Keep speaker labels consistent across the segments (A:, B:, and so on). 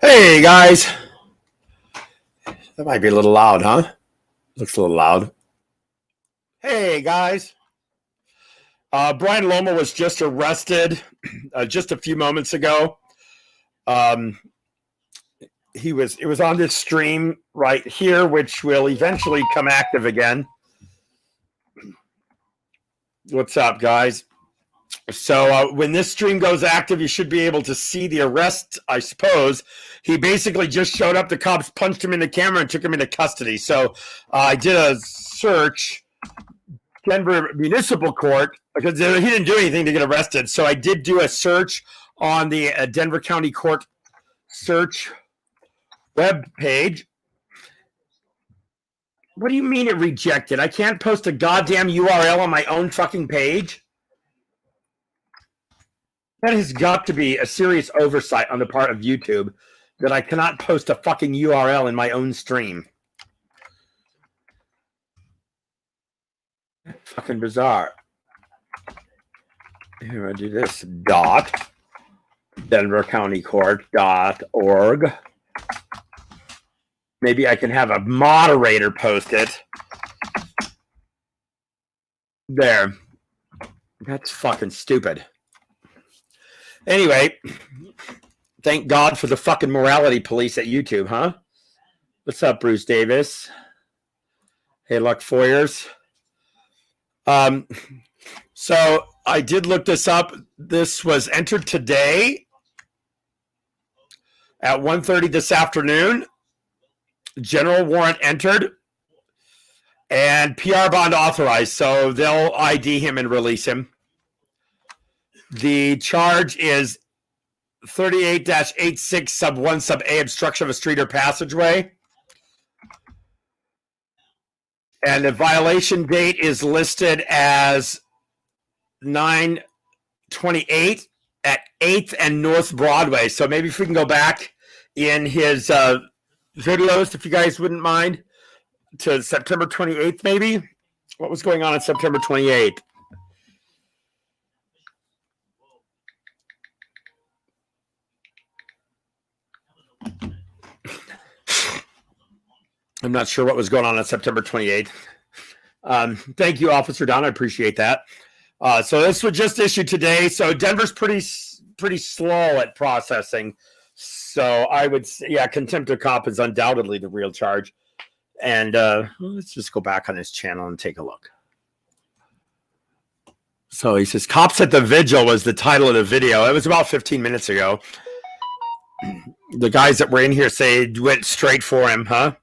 A: Hey guys, that might be a little loud, huh? Looks a little loud. Hey guys, Brian Loma was just arrested just a few moments ago. Um, it was on this stream right here, which will eventually come active again. What's up, guys? So when this stream goes active, you should be able to see the arrest. I suppose he basically just showed up. The cops punched him in the camera and took him into custody. So I did a search. Denver Municipal Court, because he didn't do anything to get arrested. So I did do a search on the Denver County Court search web page. What do you mean it rejected? I can't post a goddamn URL on my own fucking page? That has got to be a serious oversight on the part of YouTube that I cannot post a fucking URL in my own stream. Fucking bizarre. Here, I'll do this. DenverCountyCourt.org. Maybe I can have a moderator post it. There. That's fucking stupid. Anyway, thank God for the fucking morality police at YouTube, huh? What's up, Bruce Davis? Hey, Luck Foyers. So I did look this up. This was entered today at 1:30 this afternoon. General warrant entered and PR bond authorized. So they'll ID him and release him. The charge is 38-86 sub 1 sub A, obstruction of a street or passageway. And the violation date is listed as 9/28 at 8th and North Broadway. So maybe if we can go back in his videos, if you guys wouldn't mind, to September 28th, maybe. What was going on September 28th? I'm not sure what was going on September 28th. Thank you, Officer Don. I appreciate that. So this was just issued today. So Denver's pretty slow at processing. So I would say, yeah, contempt of cop is undoubtedly the real charge. And let's just go back on his channel and take a look. So he says, "Cops at the Vigil" was the title of the video. It was about 15 minutes ago. The guys that were in here say went straight for him, huh?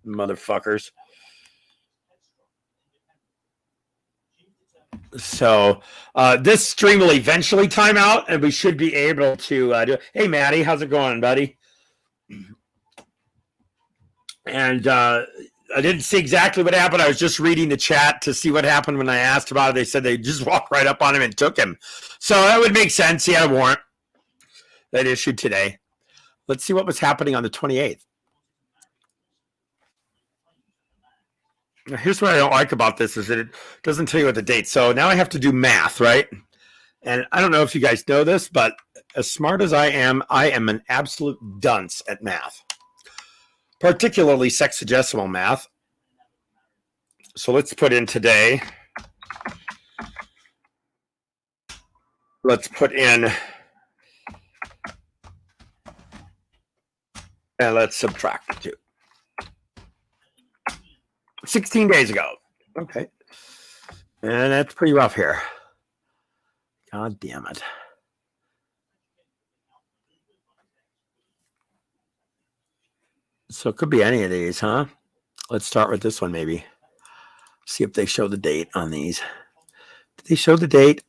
A: Motherfuckers. So this stream will eventually time out, and we should be able to do it. Hey, Maddie, how's it going, buddy? And I didn't see exactly what happened. I was just reading the chat to see what happened when I asked about it. They said they just walked right up on him and took him. So that would make sense. He had a warrant that issued today. Let's see what was happening on the 28th. Here's what I don't like about this is that it doesn't tell you what the date. So now I have to do math, right? And I don't know if you guys know this, but as smart as I am an absolute dunce at math, particularly sexagesimal math. So let's put in today. Let's put in, and let's subtract the 2. 16 days ago. Okay. And that's pretty rough here. God damn it. So it could be any of these, huh? Let's start with this one, maybe. See if they show the date on these. Did they show the date?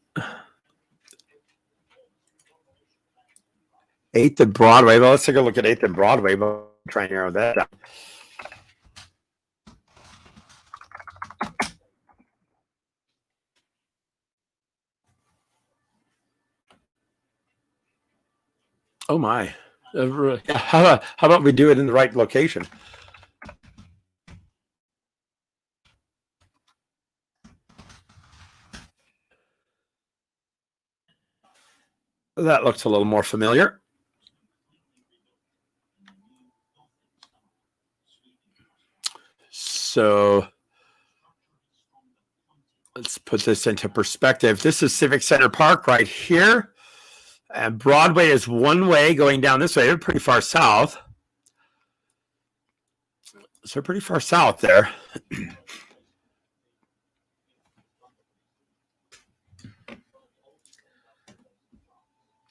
A: 8th and Broadway. Well, let's take a look at 8th and Broadway. But try and narrow that down. Oh my. How about we do it in the right location? That looks a little more familiar. So let's put this into perspective. This is Civic Center Park right here. And Broadway is one way going down this way. They're pretty far south. So pretty far south there.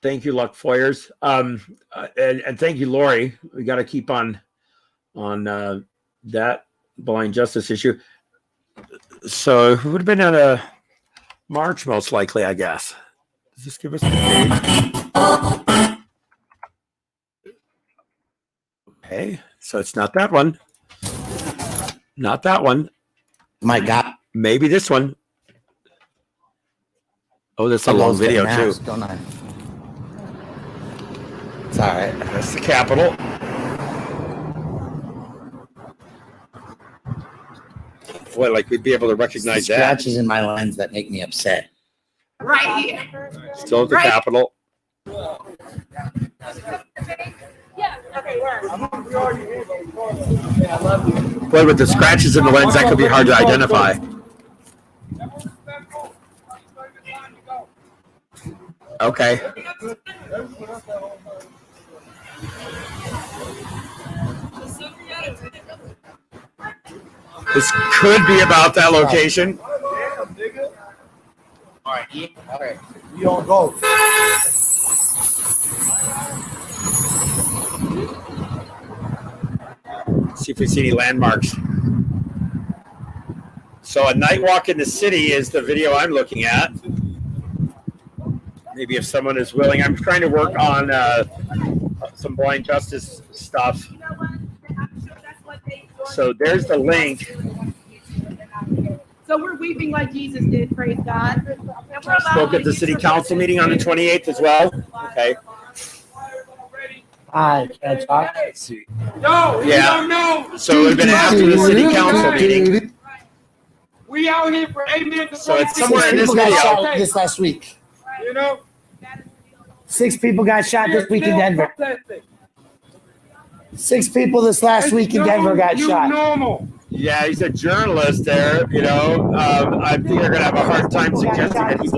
A: Thank you, Luck Foyers. And thank you, Lori. We got to keep on that blind justice issue. So it would have been at a March, most likely, I guess. Does this give us the date? Okay, so it's not that one. Not that one.
B: My God.
A: Maybe this one. Oh, that's a long video, too.
B: Don't I? It's all right.
A: That's the Capitol. Boy, like we'd be able to recognize that.
B: Scratches in my lens that make me upset.
C: Right here.
A: Still at the Capitol. Boy, with the scratches in the lens, that could be hard to identify. Okay. This could be about that location.
B: All right.
D: You don't go.
A: See if we see any landmarks. So a night walk in the city is the video I'm looking at. Maybe if someone is willing. I'm trying to work on some blind justice stuff. So there's the link.
C: So we're weeping like Jesus did, praise God.
A: Spoke at the city council meeting on the 28th as well. Okay.
B: Hi, can I talk?
D: No, we
A: Yeah.
D: don't know.
A: So it would have been after the city council meeting.
D: We out here for amen.
A: So it's somewhere in this
B: People got
A: video.
B: shot this last week.
D: You know?
B: 6 people got shot this week in Denver. 6 people this last week in Denver got shot.
D: Normal.
A: Yeah, he's a journalist there. You know, I think they're going to have a hard time suggesting that he's.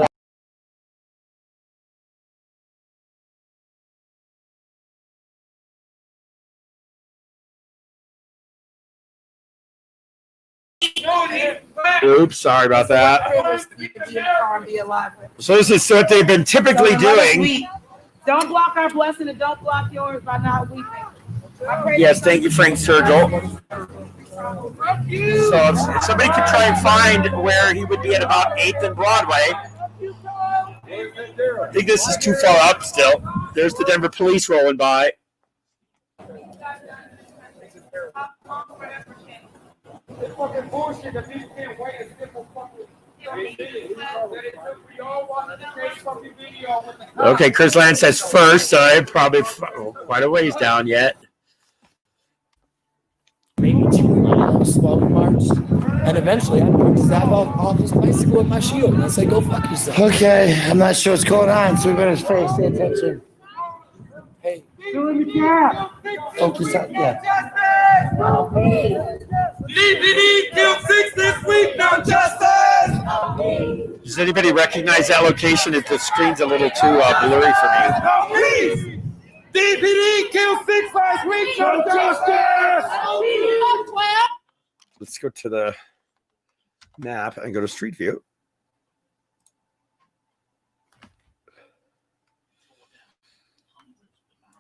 A: Oops, sorry about that. So this is what they've been typically doing.
C: Don't block our blessing and don't block yours by not weeping.
A: Yes, thank you, Frank Sergel. So if somebody could try and find where he would be at about 8th and Broadway. I think this is too far up still. There's the Denver police rolling by. Okay, Chris Land says first, so I'm probably quite a ways down yet.
E: Maybe 2 miles while we marched. And eventually I put zap off his bicycle with my shield. And I said, go fuck yourself.
B: Okay, I'm not sure what's going on, so we better pay attention.
E: Hey.
B: Focus on, yeah.
D: DPD killed 6 this week, no justice!
A: Does anybody recognize that location? If the screen's a little too blurry for me.
D: No peace! DPD killed 6 last week, no justice!
A: Let's go to the map and go to Street View.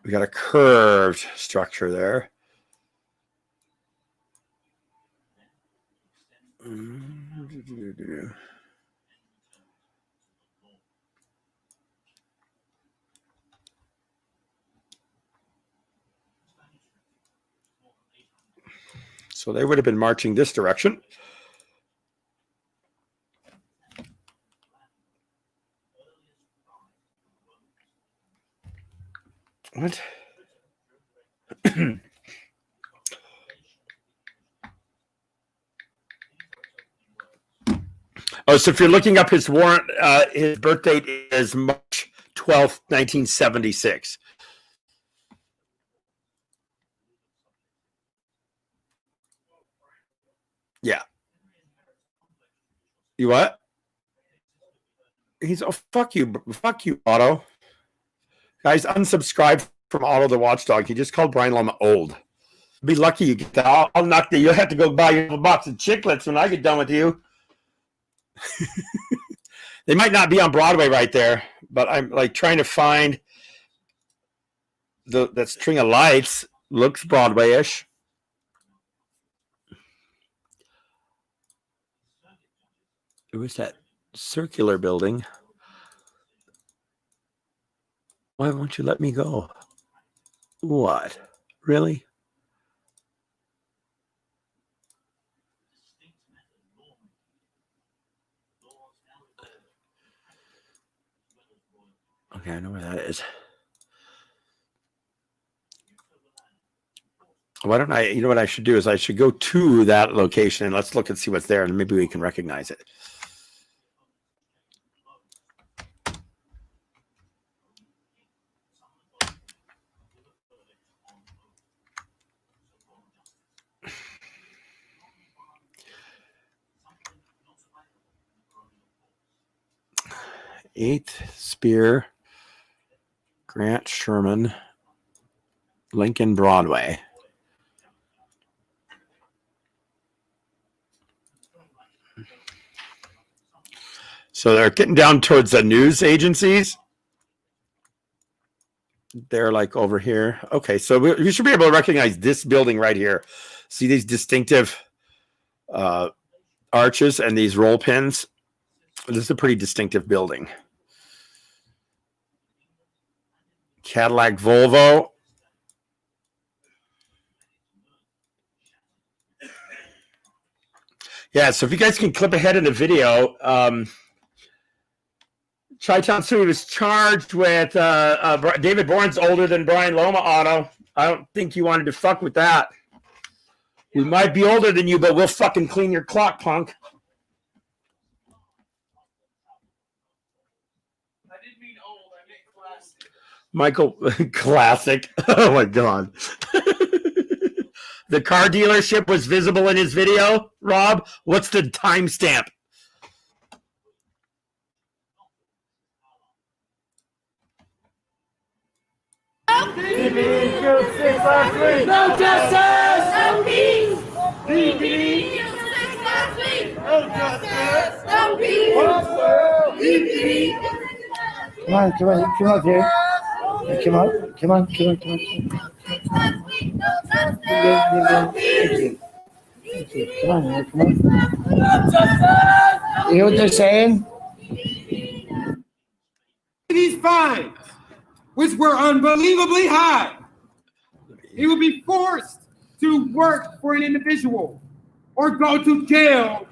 A: We got a curved structure there. So they would have been marching this direction. What? Oh, so if you're looking up his warrant, his birth date is March 12th, 1976. Yeah. You what? He's fuck you, Otto. Guys, unsubscribe from Otto the Watchdog. He just called Brian Loma old. Be lucky you get that. I'll knock you. You'll have to go buy you a box of chiclets when I get done with you. They might not be on Broadway right there, but I'm like trying to find that string of lights. Looks Broadway-ish. It was that circular building. Why won't you let me go? What? Really? Okay, I know where that is. Why don't I, you know what I should do is I should go to that location and let's look and see what's there and maybe we can recognize it. Eighth Spear, Grant Sherman, Lincoln Broadway. So they're getting down towards the news agencies. They're like over here. Okay, so we should be able to recognize this building right here. See these distinctive arches and these roll pins? This is a pretty distinctive building. Cadillac Volvo. Yeah, so if you guys can clip ahead in the video, Chi-Town City was charged with David Bourne's older than Brian Loma, Otto. I don't think you wanted to fuck with that. We might be older than you, but we'll fucking clean your clock, punk.
D: I didn't mean old, I meant classic.
A: Michael, classic. Oh my God. The car dealership was visible in his video, Rob. What's the timestamp?
D: No justice!
C: No peace!
D: DPD!
C: No justice! No peace! DPD!
B: Come on, here. Come on.
C: No justice!
B: Thank you. Come on. You hear what they're saying?
D: These fines, which were unbelievably high, he will be forced to work for an individual or go to jail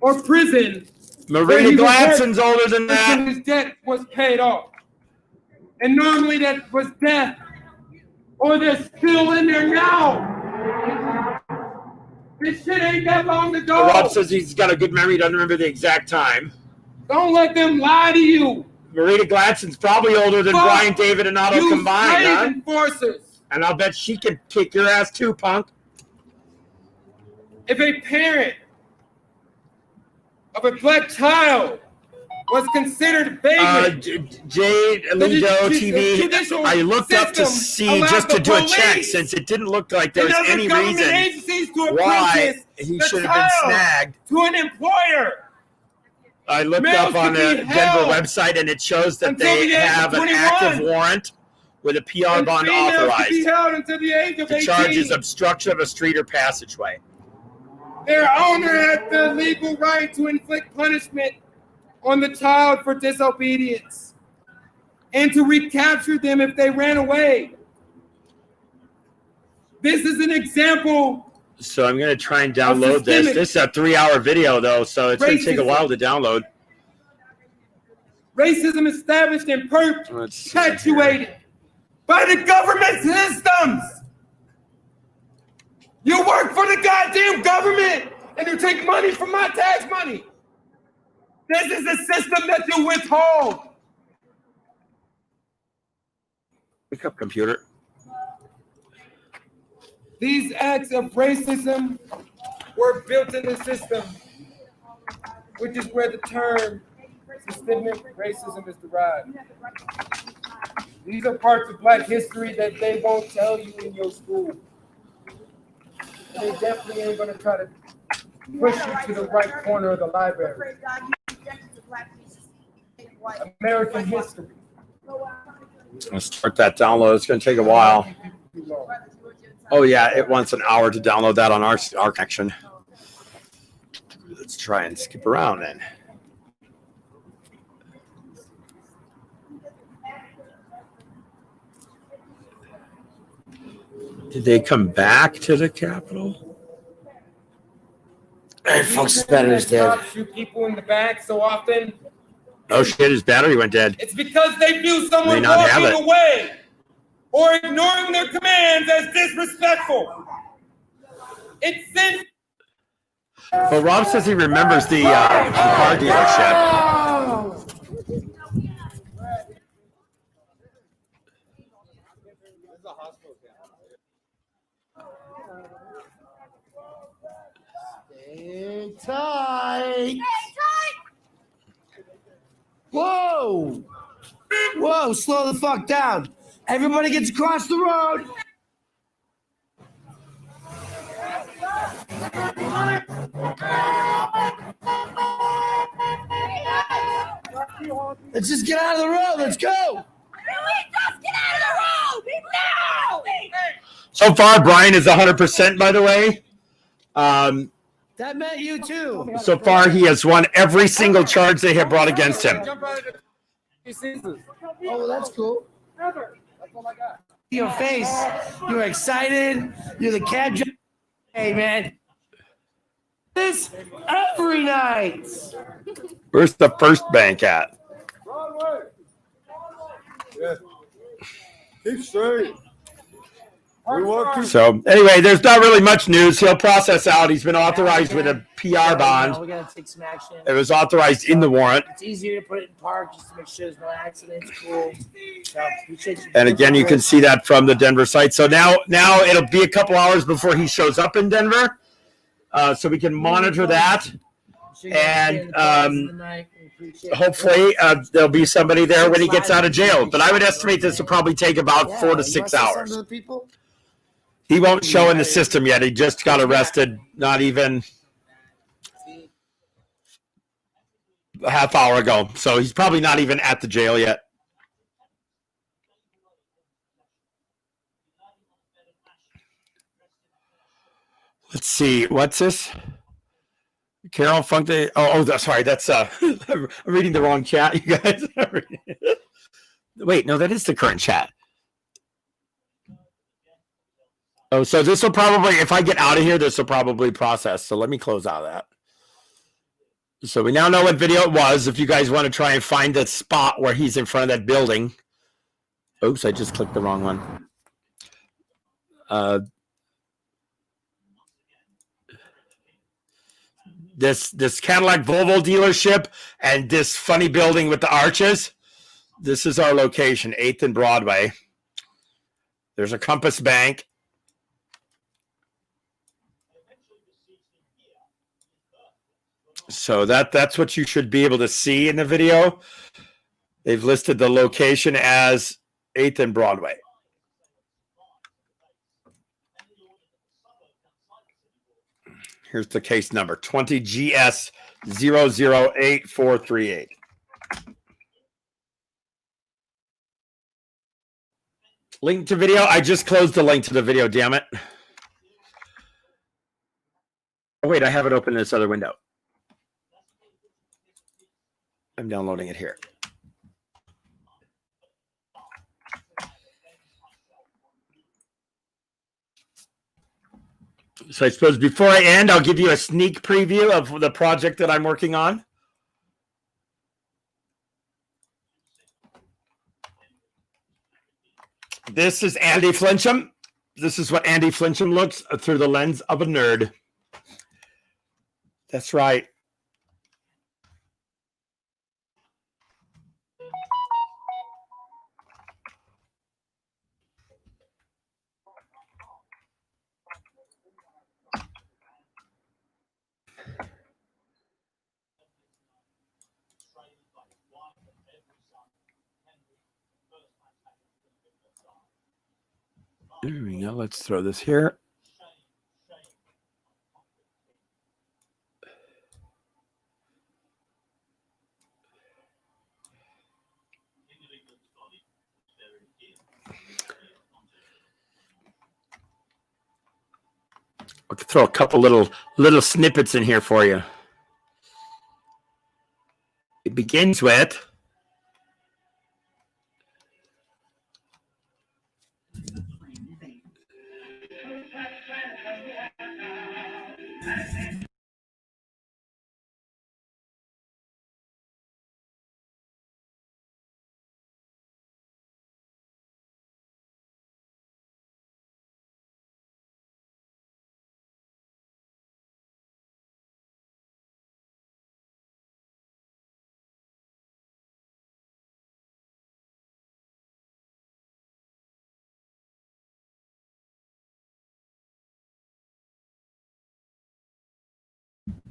D: or prison.
A: Marina Gladson's older than that.
D: Until his debt was paid off. And normally that was death, or they're still in there now. This shit ain't that long ago.
A: Rob says he's got a good memory, doesn't remember the exact time.
D: Don't let them lie to you.
A: Marina Gladson's probably older than
D: Fuck
A: Brian, David, and Otto
D: you
A: combined,
D: slave
A: huh?
D: enforcers.
A: And I'll bet she can kick your ass too, punk.
D: If a parent of a black child was considered vagrant,
A: Jade Lido TV,
D: judicial
A: I looked up to
D: system
A: see,
D: allowed
A: just to
D: the
A: do a check,
D: police
A: since it didn't look like there
D: and
A: was
D: other
A: any
D: government
A: reason
D: agencies to
A: why
D: apprentice
A: he
D: the
A: should have been
D: child
A: snagged.
D: to an employer.
A: I looked
D: Males
A: up on
D: could
A: the
D: be
A: Denver
D: held
A: website, and it shows that
D: until
A: they
D: the age of
A: have an
D: 21.
A: active warrant with a PR
D: And
A: bond
D: females could be
A: authorized.
D: held until the age of
A: The
D: 18.
A: charge is obstruction of a street or passageway.
D: Their owner had the legal right to inflict punishment on the child for disobedience and to recapture them if they ran away. This is an example.
A: So I'm going to try and download this.
D: systemic
A: This is a 3-hour video, though, so it's going to take a
D: racism.
A: while to download.
D: Racism established and
A: Let's see
D: perpetuated by the government systems. You work for the goddamn government and you take money from my tax money. This is a system that you withhold.
A: Pick up, computer.
D: These acts of racism were built in the system, which is where the term systemic racism is derived. These are parts of Black history that they won't tell you in your school. They definitely ain't gonna try to push you to the right corner of the library. American history.
A: Let's start that download. It's going to take a while. Oh yeah, it wants an hour to download that on our connection. Let's try and skip around then. Did they come back to the Capitol?
B: Hey, folks, his battery's dead.
D: Shoot people in the back so often.
A: Oh shit, his battery went dead.
D: It's because they view someone
A: not have
D: walking
A: it.
D: away or ignoring their commands as disrespectful. It sends.
A: Well, Rob says he remembers the car dealership.
B: Stay tight. Whoa! Whoa, slow the fuck down. Everybody gets across the road. Let's just get out of the road. Let's go.
A: So far, Brian is 100%, by the way.
B: That meant you too.
A: So far, he has won every single charge they have brought against him.
B: Oh, that's cool. Your face. You're excited. You're the cab driver. Hey, man. This every night.
A: Where's the first bank at?
F: Yeah. Keep straight.
A: So anyway, there's not really much news. He'll process out. He's been authorized with a PR bond.
B: We gotta take some action.
A: It was authorized in the warrant.
B: It's easier to put it in park just to make sure there's no accidents. Cool. So,
A: And again, you can see that from the Denver site. So now it'll be a couple hours before he shows up in Denver, so we can monitor that. And hopefully there'll be somebody there when he gets out of jail. But I would estimate this will probably take about 4 to 6 hours. He won't show in the system yet. He just got arrested not even a half hour ago. So he's probably not even at the jail yet. Let's see. What's this? Carol Funk. Sorry. That's I'm reading the wrong chat, you guys. Wait, no, that is the current chat. Oh, so this will probably, if I get out of here, this will probably process. So let me close out of that. So we now know what video it was. If you guys want to try and find the spot where he's in front of that building. Oops, I just clicked the wrong one. This Cadillac Volvo dealership and this funny building with the arches. This is our location, 8th and Broadway. There's a Compass Bank. So that's what you should be able to see in the video. They've listed the location as 8th and Broadway. Here's the case number, 20GS008438. Link to video. I just closed the link to the video, damn it. Oh, wait, I have it open in this other window. I'm downloading it here. So I suppose before I end, I'll give you a sneak preview of the project that I'm working on. This is Andy Flincham. This is what Andy Flincham looks through the lens of a nerd. That's right. There we go. Let's throw this here. I could throw a couple little snippets in here for you. It begins with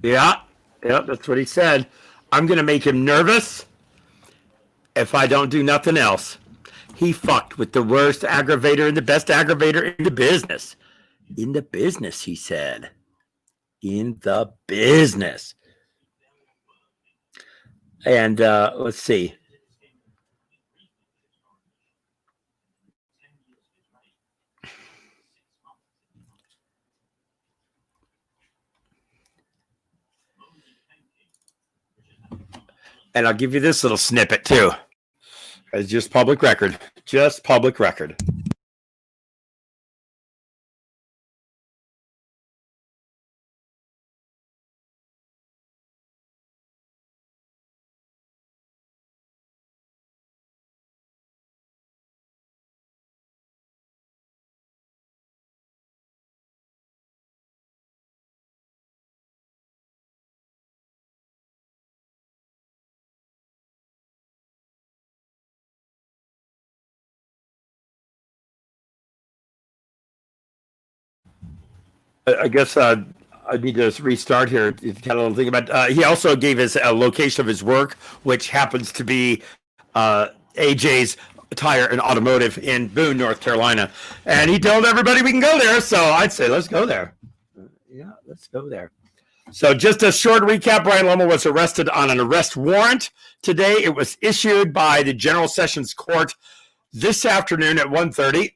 A: yeah, that's what he said. I'm going to make him nervous if I don't do nothing else. He fucked with the worst aggravator and the best aggravator in the business. In the business, he said. In the business. And let's see. And I'll give you this little snippet too. It's just public record. Just public record. I guess I need to restart here. If you had a little thing about. He also gave us a location of his work, which happens to be AJ's Tire and Automotive in Boone, North Carolina, and he told everybody we can go there. So I'd say let's go there. Yeah, let's go there. So just a short recap: Brian Loma was arrested on an arrest warrant today. It was issued by the General Sessions Court this afternoon at 1:30.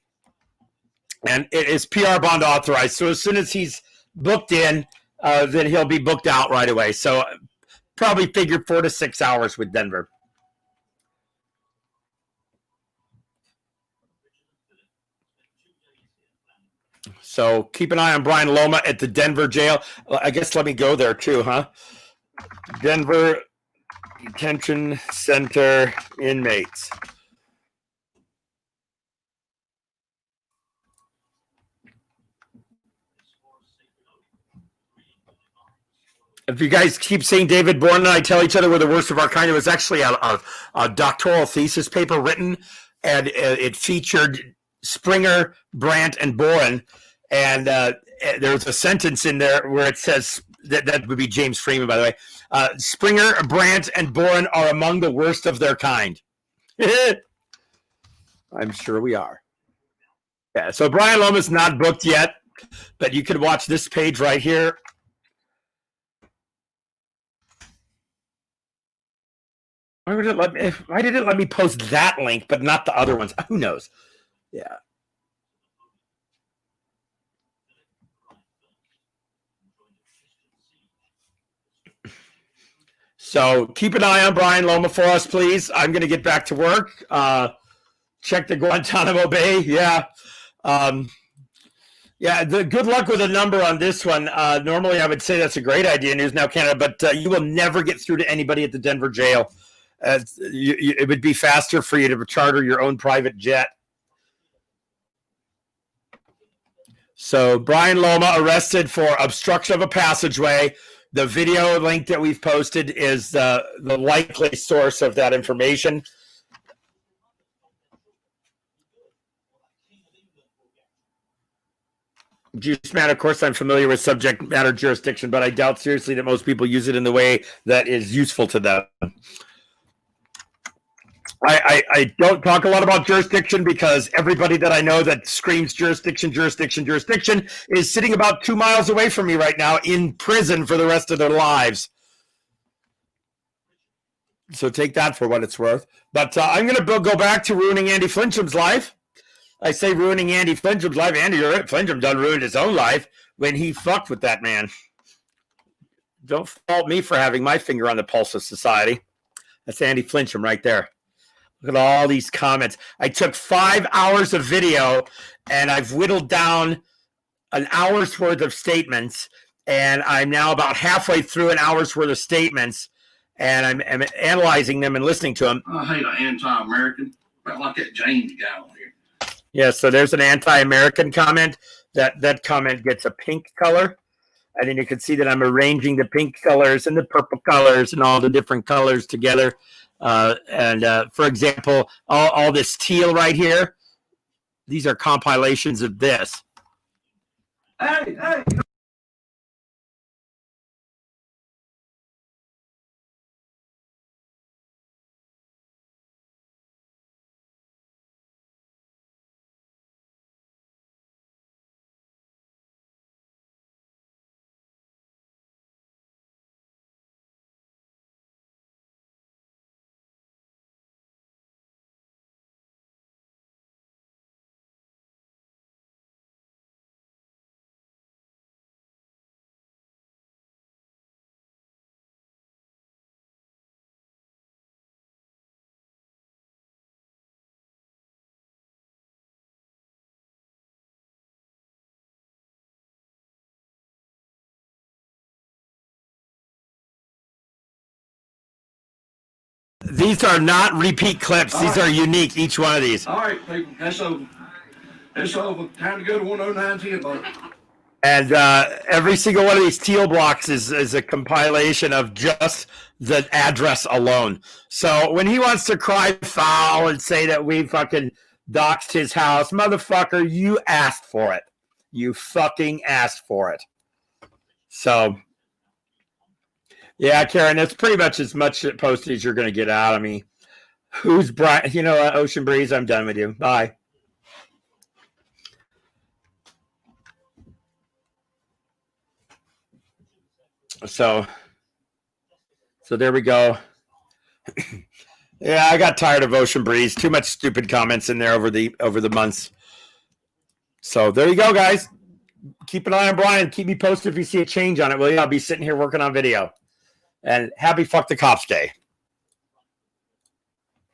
A: And it is PR bond authorized. So as soon as he's booked in, then he'll be booked out right away. So probably figure 4 to 6 hours with Denver. So keep an eye on Brian Loma at the Denver jail. I guess let me go there too, huh? Denver Detention Center inmates. If you guys keep saying David Bourne and I tell each other we're the worst of our kind, it was actually a doctoral thesis paper written, and it featured Springer, Brandt, and Boren. And there's a sentence in there where it says, that would be James Freeman, by the way, Springer, Brandt, and Boren are among the worst of their kind. I'm sure we are. Yeah, so Brian Loma's not booked yet, but you can watch this page right here. Why did it let me post that link, but not the other ones? Who knows? Yeah. So keep an eye on Brian Loma for us, please. I'm going to get back to work. Check the Guantanamo Bay. Yeah. Good luck with a number on this one. Normally, I would say that's a great idea, News Now Canada, but you will never get through to anybody at the Denver jail. It would be faster for you to charter your own private jet. So Brian Loma arrested for obstruction of a passageway. The video link that we've posted is the likely source of that information. Juice Man, of course, I'm familiar with subject matter jurisdiction, but I doubt seriously that most people use it in the way that is useful to them. I don't talk a lot about jurisdiction because everybody that I know that screams jurisdiction is sitting about 2 miles away from me right now in prison for the rest of their lives. So take that for what it's worth. But I'm going to go back to ruining Andy Flincham's life. I say ruining Andy Flincham's life. Andy Flincham done ruined his own life when he fucked with that man. Don't fault me for having my finger on the pulse of society. That's Andy Flincham right there. Look at all these comments. I took 5 hours of video and I've whittled down an hour's worth of statements. And I'm now about halfway through an hour's worth of statements. And I'm analyzing them and listening to them.
G: I hate an anti-American. I like that James guy on here.
A: Yeah, so there's an anti-American comment. That comment gets a pink color. And then you can see that I'm arranging the pink colors and the purple colors and all the different colors together. For example, all this teal right here, these are compilations of this.
G: Hey.
A: These are not repeat clips. These are unique, each one of these.
G: All right, people, that's over. It's over. Time to go to 10910, buddy.
A: And every single one of these teal blocks is a compilation of just the address alone. So when he wants to cry foul and say that we fucking doxed his house, motherfucker, you asked for it. You fucking asked for it. So, yeah, Karen, that's pretty much as much postage you're going to get out of me. Who's Brian? You know, Ocean Breeze, I'm done with you. Bye. So there we go. Yeah, I got tired of Ocean Breeze. Too much stupid comments in there over the months. So there you go, guys. Keep an eye on Brian. Keep me posted if you see a change on it, will you? I'll be sitting here working on video. And happy Fuck the Cops Day.